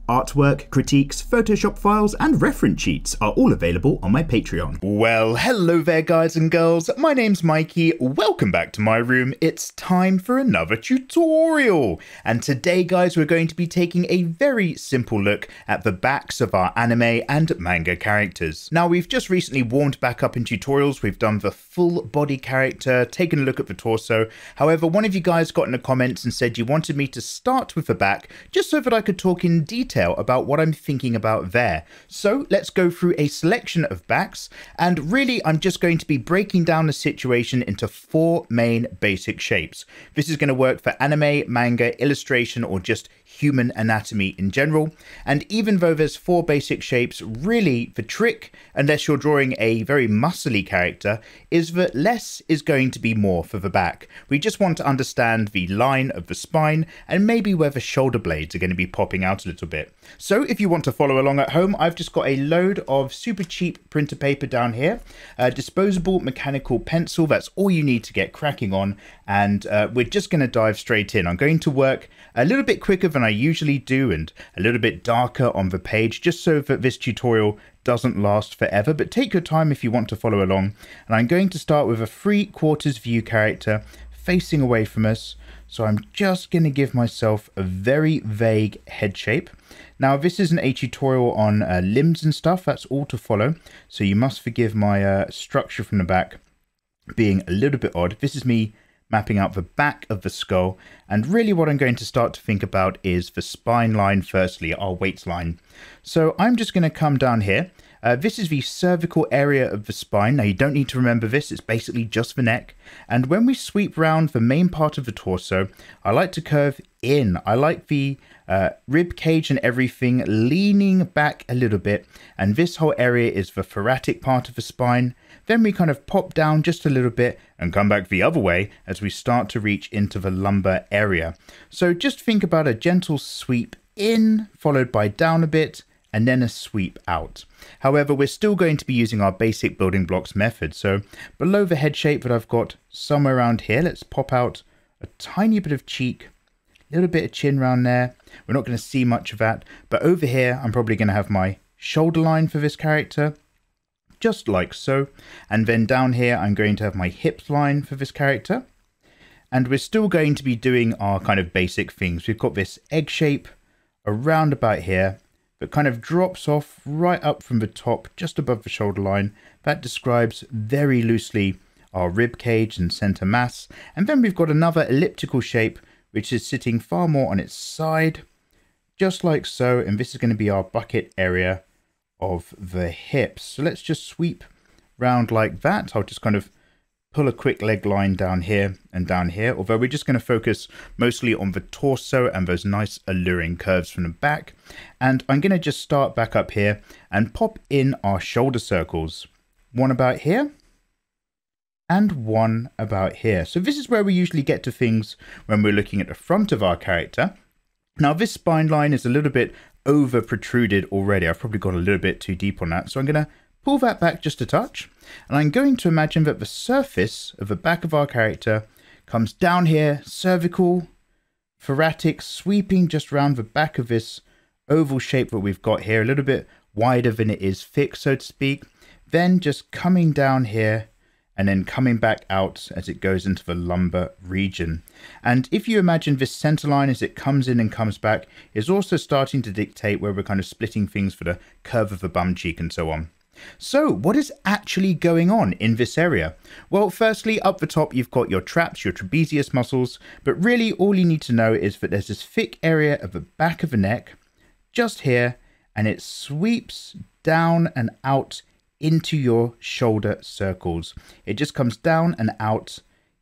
Artwork, critiques, Photoshop files and reference sheets are all available on my Patreon. Well, hello there guys and girls, my name's Mikey, welcome back to my room. It's time for another tutorial. And today guys, we're going to be taking a very simple look at the backs of our anime and manga characters. Now we've just recently warmed back up in tutorials, we've done the full body character, taken a look at the torso. However, one of you guys got in the comments and said you wanted me to start with the back, just so that I could talk in detail about what I'm thinking about there. So let's go through a selection of backs, and really I'm just going to be breaking down the situation into 4 main basic shapes. This is going to work for anime, manga, illustration, or just human anatomy in general. And even though there's 4 basic shapes, really the trick, unless you're drawing a very muscly character, is that less is going to be more for the back. We just want to understand the line of the spine and maybe where the shoulder blades are going to be popping out a little bit. So if you want to follow along at home, I've just got a load of super cheap printer paper down here, a disposable mechanical pencil, that's all you need to get cracking on, and we're just going to dive straight in. I'm going to work a little bit quicker than I usually do and a little bit darker on the page, just so that this tutorial doesn't last forever, but take your time if you want to follow along. And I'm going to start with a 3/4 view character facing away from us. So I'm just going to give myself a very vague head shape. Now this isn't a tutorial on limbs and stuff, that's all to follow. So you must forgive my structure from the back being a little bit odd. This is me mapping out the back of the skull. And really what I'm going to start to think about is the spine line firstly, our weight line. So I'm just going to come down here. This is the cervical area of the spine. Now you don't need to remember this, it's basically just the neck. And when we sweep round the main part of the torso, I like to curve in. I like the rib cage and everything leaning back a little bit. And this whole area is the thoracic part of the spine. Then we kind of pop down just a little bit and come back the other way as we start to reach into the lumbar area. So just think about a gentle sweep in, followed by down a bit, and then a sweep out. However, we're still going to be using our basic building blocks method. So below the head shape that I've got somewhere around here, let's pop out a tiny bit of cheek, a little bit of chin around there. We're not going to see much of that, but over here, I'm probably going to have my shoulder line for this character, just like so. And then down here, I'm going to have my hip line for this character. And we're still going to be doing our kind of basic things. We've got this egg shape around about here, that kind of drops off right up from the top, just above the shoulder line. That describes very loosely our rib cage and center mass. And then we've got another elliptical shape, which is sitting far more on its side, just like so. And this is going to be our bucket area of the hips. So let's just sweep round like that. I'll just kind of pull a quick leg line down here and down here, although we're just going to focus mostly on the torso and those nice alluring curves from the back. And I'm going to just start back up here and pop in our shoulder circles. One about here and one about here. So this is where we usually get to things when we're looking at the front of our character. Now this spine line is a little bit over protruded already. I've probably got a little bit too deep on that. So I'm going to pull that back just a touch, and I'm going to imagine that the surface of the back of our character comes down here, cervical, thoracic, sweeping just around the back of this oval shape that we've got here, a little bit wider than it is thick, so to speak, then just coming down here and then coming back out as it goes into the lumbar region. And if you imagine this center line as it comes in and comes back is also starting to dictate where we're kind of splitting things for the curve of the bum cheek and so on. So what is actually going on in this area? Well, firstly, up the top, you've got your traps, your trapezius muscles, but really all you need to know is that there's this thick area of the back of the neck, just here, and it sweeps down and out into your shoulder circles. It just comes down and out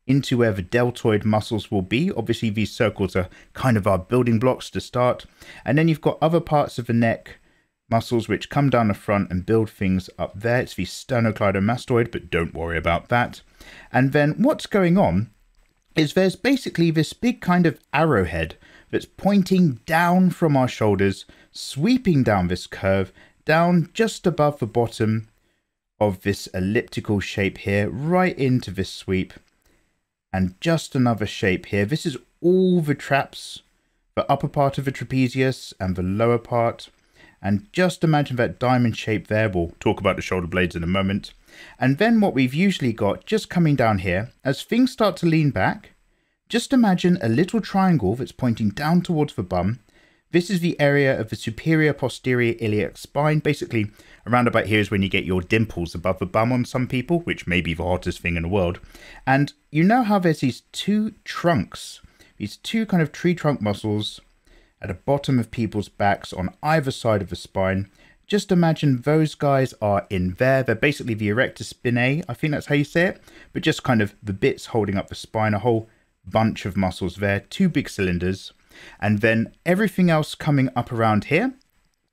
into where the deltoid muscles will be. Obviously, these circles are kind of our building blocks to start. And then you've got other parts of the neck muscles which come down the front and build things up there. It's the sternocleidomastoid, but don't worry about that. And then what's going on is there's basically this big kind of arrowhead that's pointing down from our shoulders, sweeping down this curve, down just above the bottom of this elliptical shape here, right into this sweep, and just another shape here. This is all the traps the upper part of the trapezius and the lower part. And just imagine that diamond shape there. We'll talk about the shoulder blades in a moment. And then what we've usually got just coming down here, as things start to lean back, just imagine a little triangle that's pointing down towards the bum. This is the area of the superior posterior iliac spine. Basically, around about here is when you get your dimples above the bum on some people, which may be the hottest thing in the world. And you know how there's these two trunks, these two kind of tree trunk muscles at the bottom of people's backs on either side of the spine. Just imagine those guys are in there. They're basically the erector spinae, I think that's how you say it, but just kind of the bits holding up the spine, a whole bunch of muscles there, two big cylinders. And then everything else coming up around here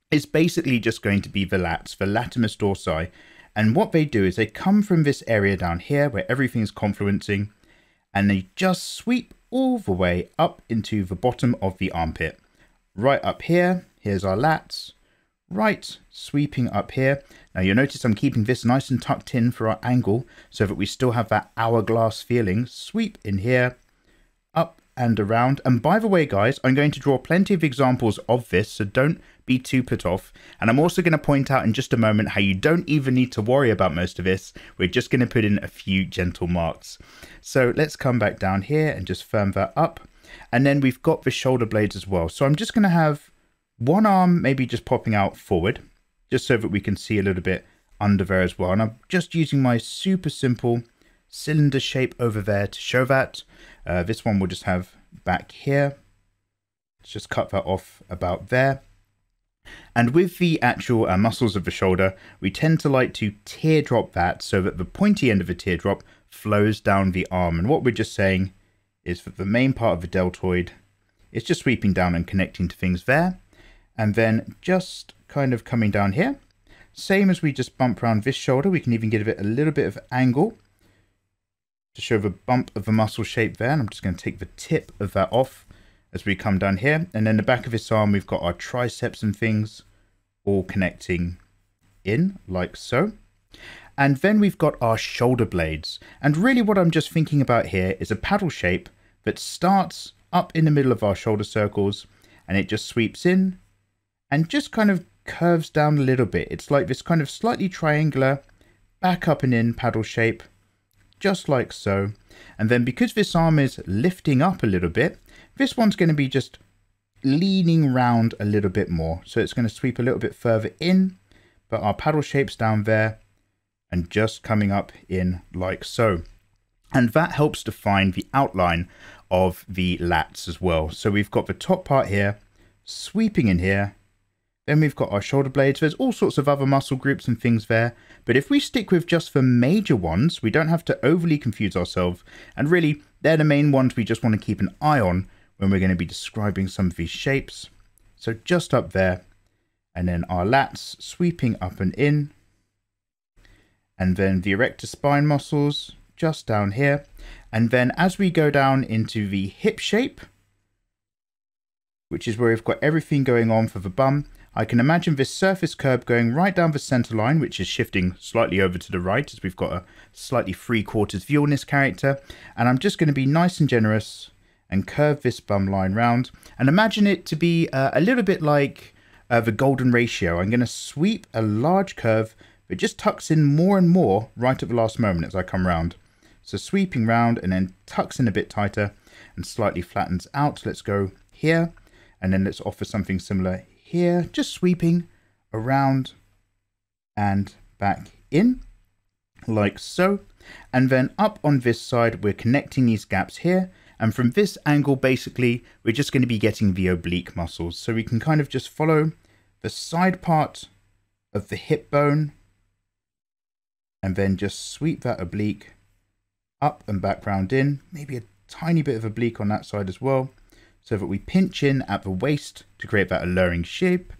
is basically just going to be the lats, the latimus dorsi. And what they do is they come from this area down here where everything is confluencing, and they just sweep all the way up into the bottom of the armpit. Right up here, here's our lats, right, sweeping up here. Now you'll notice I'm keeping this nice and tucked in for our angle so that we still have that hourglass feeling. Sweep in here, up and around. And by the way, guys, I'm going to draw plenty of examples of this, so don't be too put off. And I'm also going to point out in just a moment how you don't even need to worry about most of this. We're just going to put in a few gentle marks. So let's come back down here and just firm that up. And then we've got the shoulder blades as well. So I'm just going to have one arm maybe just popping out forward, just so that we can see a little bit under there as well. And I'm just using my super simple cylinder shape over there to show that. This one we'll just have back here. Let's just cut that off about there. And with the actual muscles of the shoulder, we tend to like to teardrop that so that the pointy end of the teardrop flows down the arm. And what we're just saying is that the main part of the deltoid is just sweeping down and connecting to things there. And then just kind of coming down here. Same as we just bump around this shoulder, we can even give it a little bit of angle to show the bump of the muscle shape there. And I'm just going to take the tip of that off as we come down here. And then the back of this arm, we've got our triceps and things all connecting in like so. And then we've got our shoulder blades. And really what I'm just thinking about here is a paddle shape that starts up in the middle of our shoulder circles, and it just sweeps in and just kind of curves down a little bit. It's like this kind of slightly triangular back up and in paddle shape, just like so. And then because this arm is lifting up a little bit, this one's going to be just leaning round a little bit more. So it's going to sweep a little bit further in, but our paddle shape's down there and just coming up in like so. And that helps define the outline of the lats as well. So we've got the top part here, sweeping in here. Then we've got our shoulder blades. There's all sorts of other muscle groups and things there. But if we stick with just the major ones, we don't have to overly confuse ourselves. And really, they're the main ones we just want to keep an eye on when we're going to be describing some of these shapes. So just up there. And then our lats sweeping up and in. And then the erector spine muscles just down here. And then as we go down into the hip shape, which is where we've got everything going on for the bum, I can imagine this surface curve going right down the center line, which is shifting slightly over to the right as we've got a slightly 3/4 view on this character. And I'm just going to be nice and generous and curve this bum line round. And imagine it to be a little bit like the golden ratio. I'm going to sweep a large curve that just tucks in more and more right at the last moment as I come round. So sweeping round and then tucks in a bit tighter and slightly flattens out. Let's go here. And then let's offer something similar here, just sweeping around and back in like so. And then up on this side, we're connecting these gaps here. And from this angle, basically, we're just going to be getting the oblique muscles. So we can kind of just follow the side part of the hip bone and then just sweep that oblique up and back round in, maybe a tiny bit of oblique on that side as well, so that we pinch in at the waist to create that alluring shape,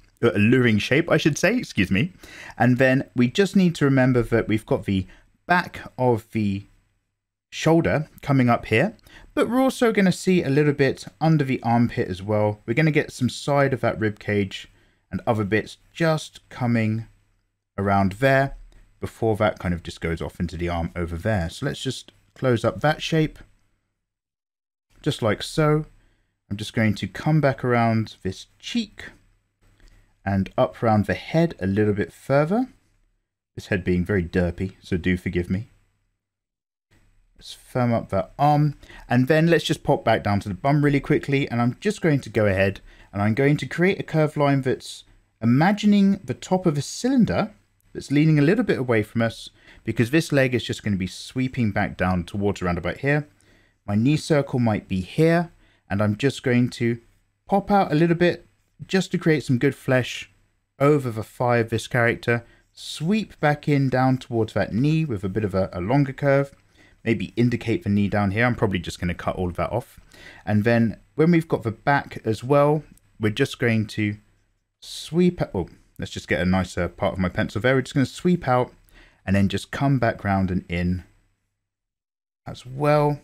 I should say, excuse me. And then we just need to remember that we've got the back of the shoulder coming up here, but we're also going to see a little bit under the armpit as well. We're going to get some side of that rib cage and other bits just coming around there before that kind of just goes off into the arm over there. So let's just close up that shape just like so. I'm just going to come back around this cheek and up around the head a little bit further. This head being very derpy, so do forgive me. Let's firm up that arm, and then let's just pop back down to the bum really quickly, and I'm just going to go ahead and I'm going to create a curved line that's imagining the top of a cylinder that's leaning a little bit away from us, because this leg is just going to be sweeping back down towards around about here. My knee circle might be here, and I'm just going to pop out a little bit just to create some good flesh over the thigh of this character. Sweep back in down towards that knee with a bit of a longer curve. Maybe indicate the knee down here. I'm probably just going to cut all of that off. And then when we've got the back as well, we're just going to sweep out. Oh, let's just get a nicer part of my pencil there. We're just going to sweep out and then just come back round and in as well.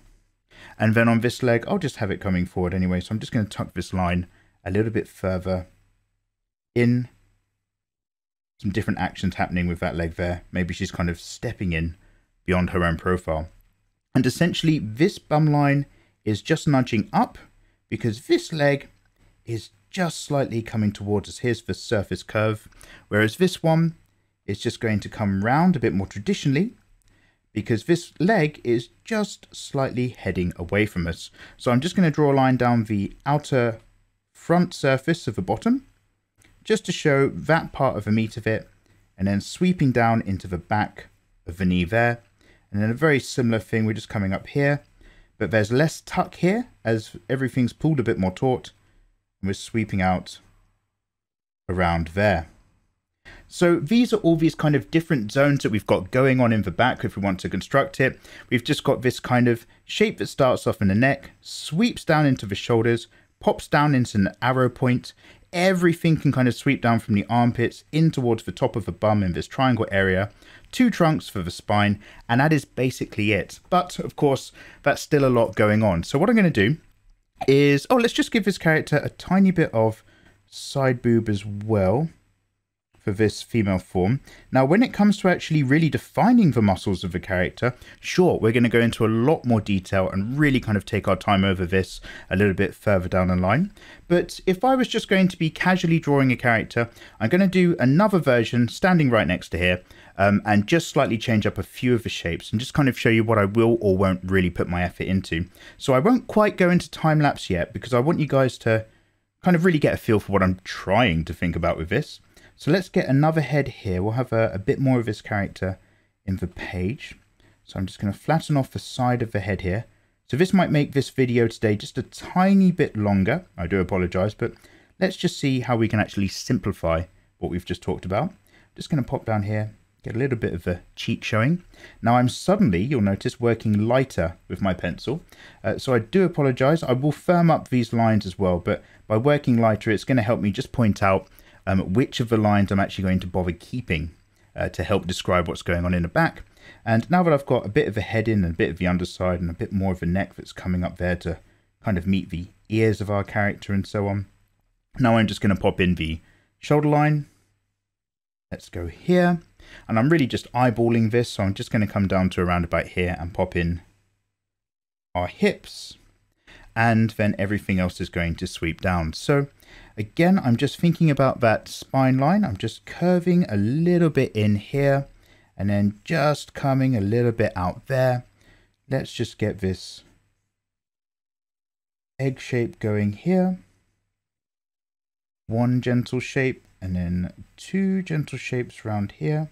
And then on this leg, I'll just have it coming forward anyway. So I'm just going to tuck this line a little bit further in. Some different actions happening with that leg there. Maybe she's kind of stepping in beyond her own profile. And essentially this bum line is just nudging up because this leg is just slightly coming towards us. Here's the surface curve. Whereas this one is just going to come round a bit more traditionally because this leg is just slightly heading away from us. So I'm just going to draw a line down the outer front surface of the bottom, just to show that part of the meat of it, and then sweeping down into the back of the knee there. And then a very similar thing, we're just coming up here, but there's less tuck here as everything's pulled a bit more taut, and we're sweeping out around there. So these are all these kind of different zones that we've got going on in the back if we want to construct it. We've just got this kind of shape that starts off in the neck, sweeps down into the shoulders, pops down into an arrow point. Everything can kind of sweep down from the armpits in towards the top of the bum in this triangle area. 2 trunks for the spine, and that is basically it. But of course, that's still a lot going on. So what I'm going to do is, let's just give this character a tiny bit of side boob as well for this female form. Now, when it comes to actually really defining the muscles of the character, sure, we're going to go into a lot more detail and really kind of take our time over this a little bit further down the line. But if I was just going to be casually drawing a character, I'm going to do another version standing right next to here, and just slightly change up a few of the shapes and just kind of show you what I will or won't really put my effort into. So I won't quite go into time lapse yet because I want you guys to kind of really get a feel for what I'm trying to think about with this. So let's get another head here. We'll have a bit more of this character in the page. So I'm just going to flatten off the side of the head here. So this might make this video today just a tiny bit longer. I do apologize, but let's just see how we can actually simplify what we've just talked about. I'm just going to pop down here, get a little bit of the cheek showing. Now I'm suddenly, you'll notice, working lighter with my pencil. So I do apologize. I will firm up these lines as well, but by working lighter, it's going to help me just point out which of the lines I'm actually going to bother keeping to help describe what's going on in the back. And now that I've got a bit of a head in and a bit of the underside and a bit more of the neck that's coming up there to kind of meet the ears of our character and so on, now I'm just going to pop in the shoulder line. Let's go here. And I'm really just eyeballing this, so I'm just going to come down to around about here and pop in our hips. And then everything else is going to sweep down. So again, I'm just thinking about that spine line. I'm just curving a little bit in here and then just coming a little bit out there. Let's just get this egg shape going here. 1 gentle shape and then 2 gentle shapes around here.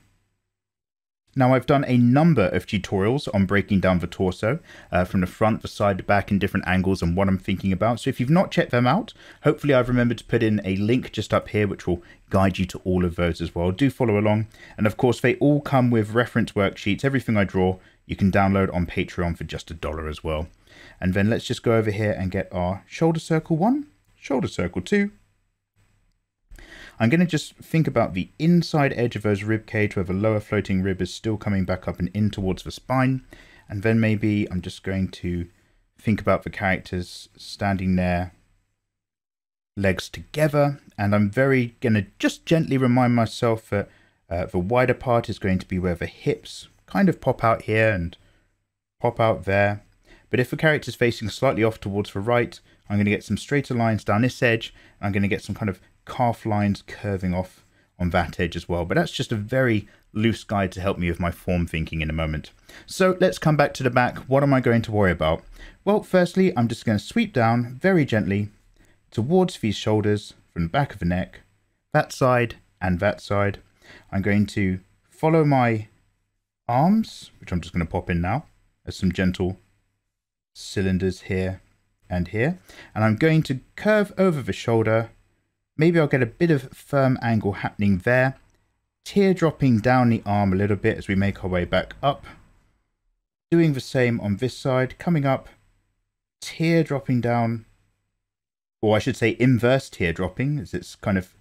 Now I've done a number of tutorials on breaking down the torso from the front, the side, the back in different angles and what I'm thinking about. So if you've not checked them out, hopefully I've remembered to put in a link just up here which will guide you to all of those as well. Do follow along. And of course they all come with reference worksheets. Everything I draw you can download on Patreon for just $1 as well. And then let's just go over here and get our shoulder circle 1, shoulder circle 2. I'm going to just think about the inside edge of those rib cage where the lower floating rib is still coming back up and in towards the spine. And then maybe I'm just going to think about the characters standing there, legs together. And I'm very going to just gently remind myself that the wider part is going to be where the hips kind of pop out here and pop out there. But if the character's facing slightly off towards the right, I'm going to get some straighter lines down this edge. I'm going to get some kind of calf lines curving off on that edge as well. But that's just a very loose guide to help me with my form thinking in a moment. So let's come back to the back. What am I going to worry about? Well, firstly, I'm just going to sweep down very gently towards these shoulders from the back of the neck, that side and that side. I'm going to follow my arms, which I'm just going to pop in now as some gentle cylinders here and here. And I'm going to curve over the shoulder. Maybe I'll get a bit of firm angle happening there. Teardropping down the arm a little bit as we make our way back up. Doing the same on this side, coming up, teardropping down, or I should say inverse teardropping, as it's kind of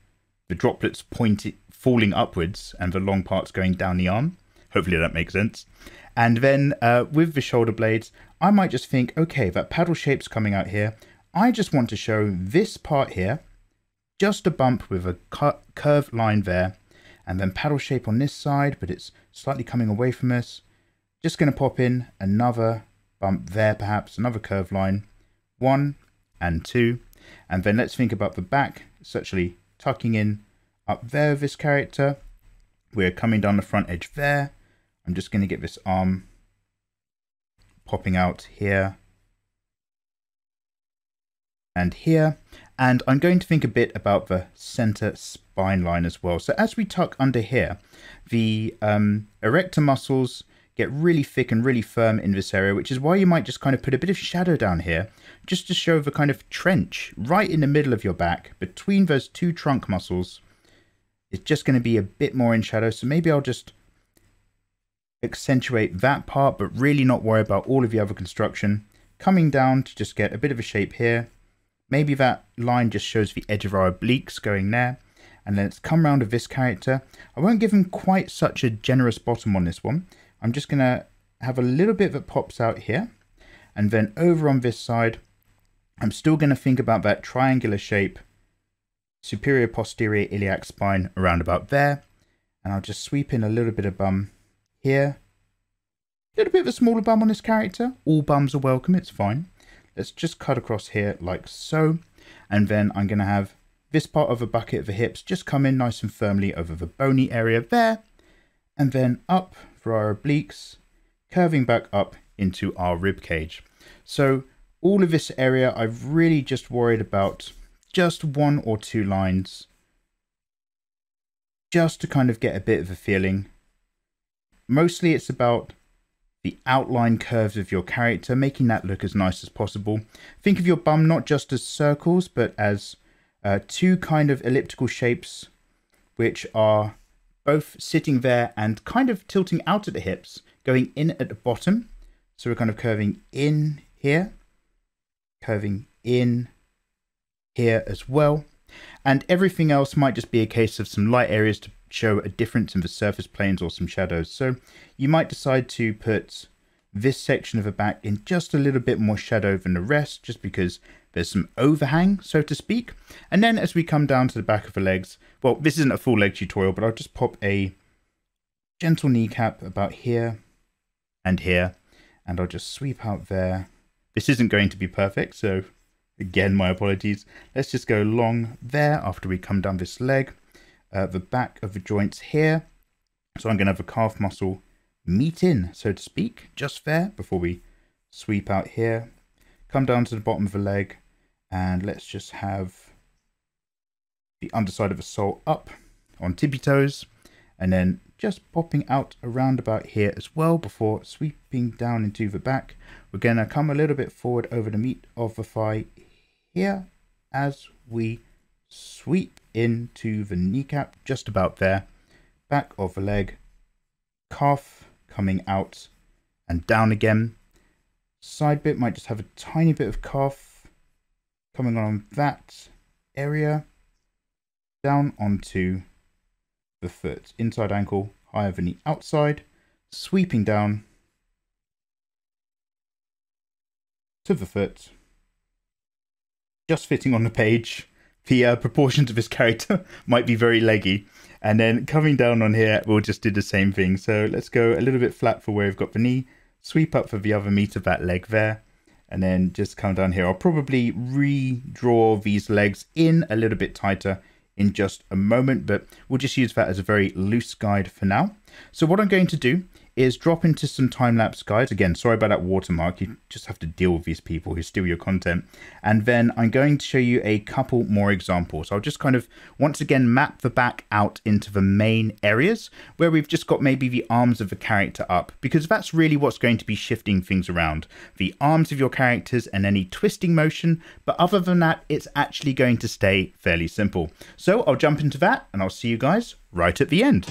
the droplets falling upwards and the long parts going down the arm. Hopefully that makes sense. And then with the shoulder blades, I might just think, okay, that paddle shape's coming out here. I just want to show this part here, just a bump with a curved line there, and then paddle shape on this side, but it's slightly coming away from us. Just going to pop in another bump there, perhaps another curved line, 1 and 2. And then let's think about the back. It's actually tucking in up there with this character. We're coming down the front edge there. I'm just going to get this arm popping out here and here. And I'm going to think a bit about the center spine line as well. So as we tuck under here, the erector muscles get really thick and really firm in this area, which is why you might just kind of put a bit of shadow down here, just to show the kind of trench right in the middle of your back between those two trunk muscles. It's just going to be a bit more in shadow. So maybe I'll just accentuate that part, but really not worry about all of the other construction. Coming down to just get a bit of a shape here. Maybe that line just shows the edge of our obliques going there. And then let's come around with this character. I won't give him quite such a generous bottom on this one. I'm just going to have a little bit that pops out here. And then over on this side, I'm still going to think about that triangular shape, superior posterior iliac spine around about there. And I'll just sweep in a little bit of bum here. A little bit of a smaller bum on this character. All bums are welcome, it's fine. Let's just cut across here like so. And then I'm going to have this part of the bucket of the hips just come in nice and firmly over the bony area there. And then up for our obliques, curving back up into our rib cage. So all of this area, I've really just worried about just 1 or 2 lines, just to kind of get a bit of a feeling. Mostly it's about the outline curves of your character, making that look as nice as possible. Think of your bum not just as circles, but as 2 kind of elliptical shapes, which are both sitting there and kind of tilting out at the hips, going in at the bottom. So we're kind of curving in here, curving in here as well. And everything else might just be a case of some light areas to show a difference in the surface planes or some shadows. So you might decide to put this section of the back in just a little bit more shadow than the rest, just because there's some overhang, so to speak. And then as we come down to the back of the legs, well, this isn't a full leg tutorial, but I'll just pop a gentle kneecap about here and here, and I'll just sweep out there. This isn't going to be perfect, so again, my apologies. Let's just go along there after we come down this leg, the back of the joints here. So I'm going to have a calf muscle meet in, so to speak, just there before we sweep out here. Come down to the bottom of the leg, and let's just have the underside of the sole up on tippy toes, and then just popping out around about here as well before sweeping down into the back. We're going to come a little bit forward over the meat of the thigh here as we sweep into the kneecap, just about there, back of the leg, calf coming out and down again. Side bit might just have a tiny bit of calf coming on that area, down onto the foot, inside ankle, higher than the outside, sweeping down to the foot, just fitting on the page. The proportions of this character might be very leggy. And then coming down on here, we'll just do the same thing. So let's go a little bit flat for where we've got the knee, sweep up for the other meat of that leg there, And then just come down here. I'll probably redraw these legs in a little bit tighter in just a moment, but we'll just use that as a very loose guide for now. So what I'm going to do is drop into some time-lapse guides. Again, sorry about that watermark. You just have to deal with these people who steal your content. And then I'm going to show you a couple more examples. I'll just kind of, once again, map the back out into the main areas where we've just got maybe the arms of the character up, because that's really what's going to be shifting things around. The arms of your characters and any twisting motion. But other than that, it's actually going to stay fairly simple. So I'll jump into that and I'll see you guys right at the end.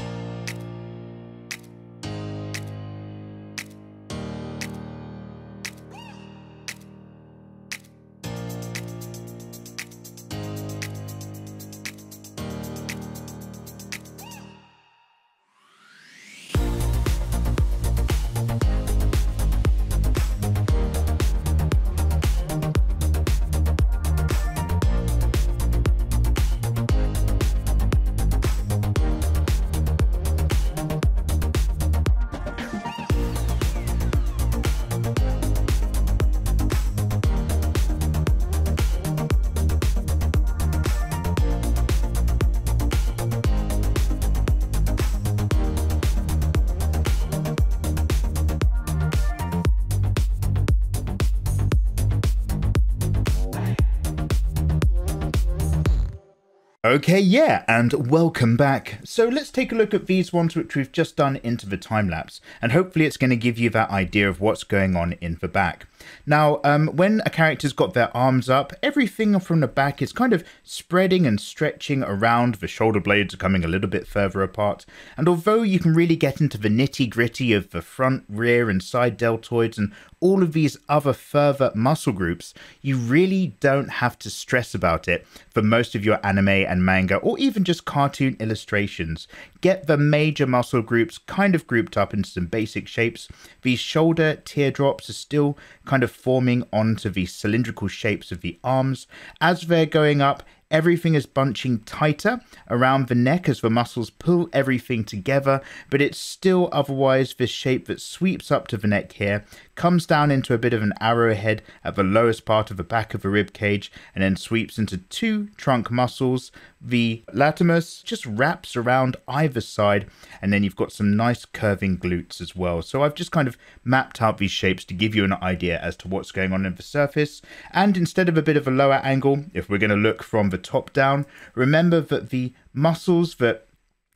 Okay, yeah, and welcome back. So let's take a look at these ones which we've just done into the time lapse, and hopefully it's going to give you that idea of what's going on in the back. Now, when a character's got their arms up, everything from the back is kind of spreading and stretching around. The shoulder blades are coming a little bit further apart. And although you can really get into the nitty gritty of the front, rear and side deltoids and all of these other further muscle groups, you really don't have to stress about it for most of your anime and manga or even just cartoon illustrations. Get the major muscle groups kind of grouped up into some basic shapes. These shoulder teardrops are still kind of forming onto the cylindrical shapes of the arms. As they're going up, everything is bunching tighter around the neck as the muscles pull everything together, but it's still otherwise this shape that sweeps up to the neck here, comes down into a bit of an arrowhead at the lowest part of the back of the rib cage, and then sweeps into two trunk muscles. The latimus just wraps around either side, and then you've got some nice curving glutes as well. So I've just kind of mapped out these shapes to give you an idea as to what's going on in the surface. And instead of a bit of a lower angle, if we're going to look from the top down, remember that the muscles that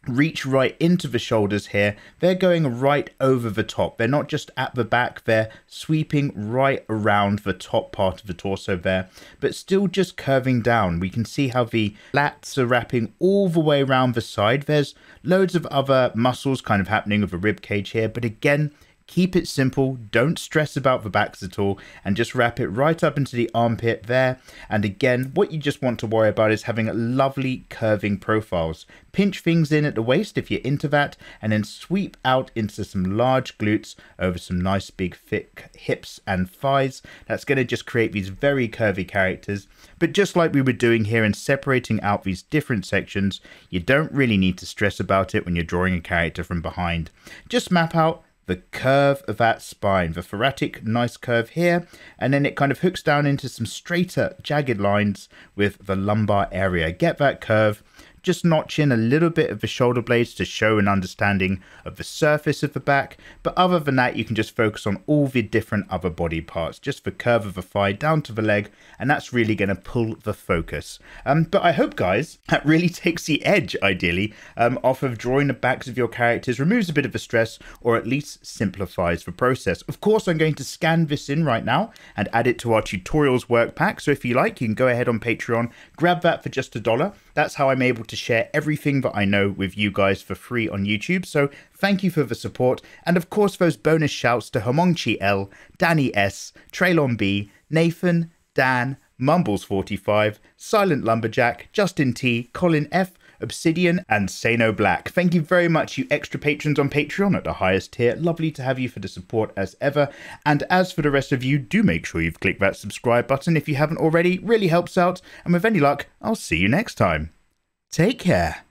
reach right into the shoulders here, they're going right over the top. They're not just at the back, they're sweeping right around the top part of the torso there, but still just curving down. We can see how the lats are wrapping all the way around the side. There's loads of other muscles kind of happening with the rib cage here, but again, keep it simple, don't stress about the backs at all, and just wrap it right up into the armpit there. And again, what you just want to worry about is having lovely curving profiles. Pinch things in at the waist if you're into that, and then sweep out into some large glutes over some nice big thick hips and thighs. That's going to just create these very curvy characters. But just like we were doing here in separating out these different sections, you don't really need to stress about it when you're drawing a character from behind. Just map out the curve of that spine, the thoracic nice curve here, and then it kind of hooks down into some straighter jagged lines with the lumbar area. Get that curve. Just notch in a little bit of the shoulder blades to show an understanding of the surface of the back. But other than that, you can just focus on all the different other body parts, just the curve of the thigh down to the leg, and that's really going to pull the focus. But I hope, guys, that really takes the edge, ideally, off of drawing the backs of your characters, removes a bit of the stress, or at least simplifies the process. Of course, I'm going to scan this in right now and add it to our tutorials work pack. So if you like, you can go ahead on Patreon, grab that for just $1. That's how I'm able to share everything that I know with you guys for free on YouTube. So thank you for the support. And of course, those bonus shouts to Homongchi L, Danny S, Traylon B, Nathan, Dan, Mumbles45, Silent Lumberjack, Justin T, Colin F, Obsidian, and Sano Black. Thank you very much, you extra patrons on Patreon at the highest tier. Lovely to have you for the support as ever. And as for the rest of you, do make sure you've clicked that subscribe button if you haven't already. Really helps out. And with any luck, I'll see you next time. Take care.